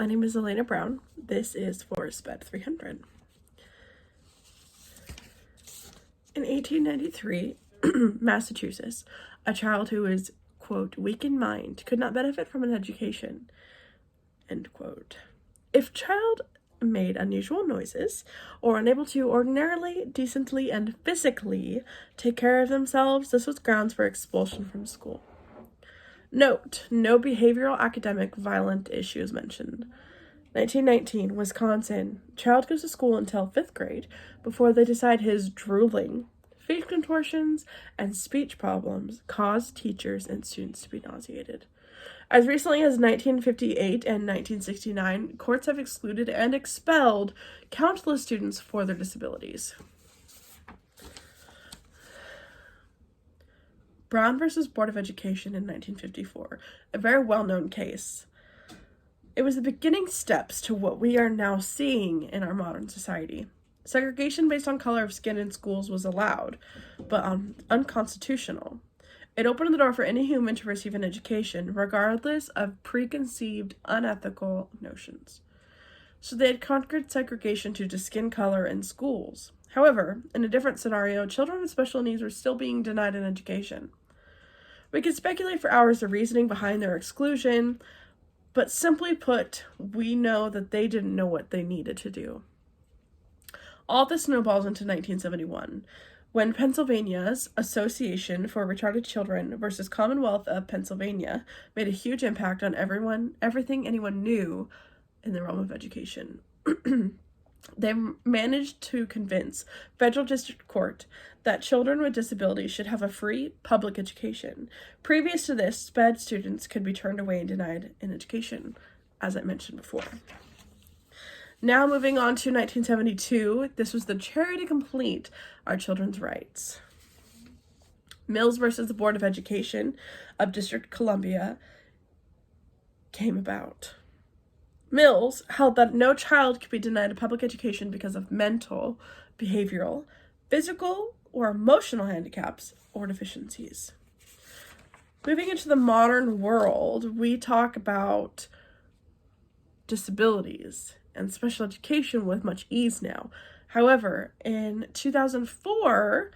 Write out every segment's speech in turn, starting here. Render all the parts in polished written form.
My name is Elena Brown. This is for SPED 300. In 1893, Massachusetts, a child who is, quote, weak in mind could not benefit from an education, end quote. If child made unusual noises or unable to ordinarily, decently, and physically take care of themselves, this was grounds for expulsion from school. Note, no behavioral, academic, violent issues mentioned. 1919, Wisconsin. Child goes to school until 5th grade before they decide his drooling, face contortions, and speech problems cause teachers and students to be nauseated. As recently as 1958 and 1969, courts have excluded and expelled countless students for their disabilities. Brown versus Board of Education in 1954, a very well-known case. It was the beginning steps to what we are now seeing in our modern society. Segregation based on color of skin in schools was allowed, but unconstitutional. It opened the door for any human to receive an education, regardless of preconceived, unethical notions. So they had conquered segregation due to skin color in schools. However, in a different scenario, children with special needs were still being denied an education. We could speculate for hours the reasoning behind their exclusion, but simply put, we know that they didn't know what they needed to do. All this snowballs into 1971, when Pennsylvania's Association for Retarded Children versus Commonwealth of Pennsylvania made a huge impact on everything anyone knew in the realm of education. They managed to convince Federal District Court that children with disabilities should have a free public education. Previous to this, SPED students could be turned away and denied an education, as I mentioned before. Now moving on to 1972, this was the cherry to complete our children's rights. Mills versus the Board of Education of District Columbia came about. Mills held that no child could be denied a public education because of mental, behavioral, physical, or emotional handicaps or deficiencies. Moving into the modern world, we talk about disabilities and special education with much ease now. However, in 2004,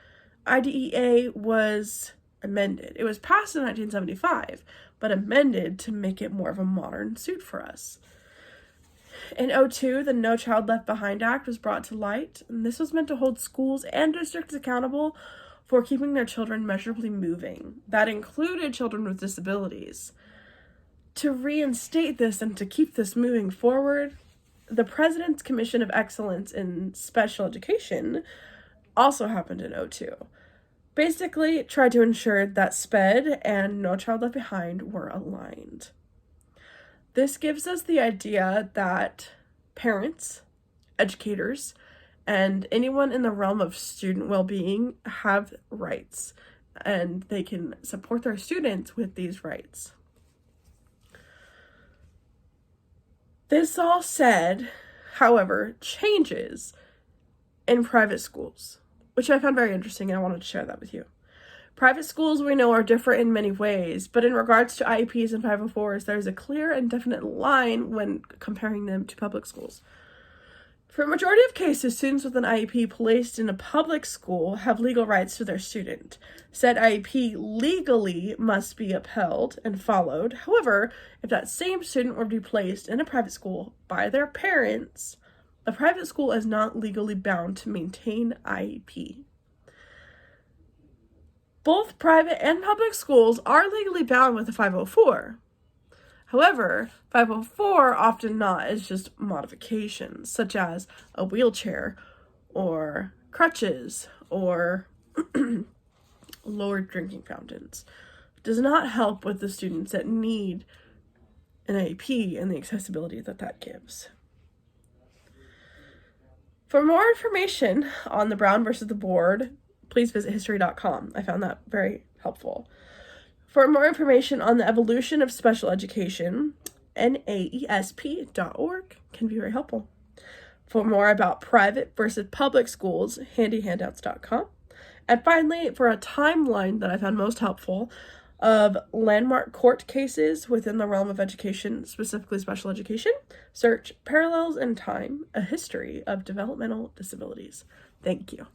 IDEA was amended. It was passed in 1975, but amended to make it more of a modern suit for us. In 2002, the No Child Left Behind Act was brought to light, and this was meant to hold schools and districts accountable for keeping their children measurably moving. That included children with disabilities. To reinstate this and to keep this moving forward, the President's Commission of Excellence in Special Education also happened in 2002. Basically, it tried to ensure that SPED and No Child Left Behind were aligned. This gives us the idea that parents, educators, and anyone in the realm of student well-being have rights, and they can support their students with these rights. This all said, however, changes in private schools, which I found very interesting, and I wanted to share that with you. Private schools, we know, are different in many ways, but in regards to IEPs and 504s, there's a clear and definite line when comparing them to public schools. For a majority of cases, students with an IEP placed in a public school have legal rights to their student. Said IEP legally must be upheld and followed. However, if that same student were to be placed in a private school by their parents, the private school is not legally bound to maintain IEP. Both private and public schools are legally bound with a 504. However, 504 often not is just modifications, such as a wheelchair or crutches or lowered drinking fountains. It does not help with the students that need an IEP and the accessibility that gives. For more information on the Brown versus the Board, please visit history.com. I found that very helpful. For more information on the evolution of special education, naesp.org can be very helpful. For more about private versus public schools, handyhandouts.com. And finally, for a timeline that I found most helpful, of landmark court cases within the realm of education, specifically special education. Search Parallels in Time, a History of Developmental Disabilities. Thank you.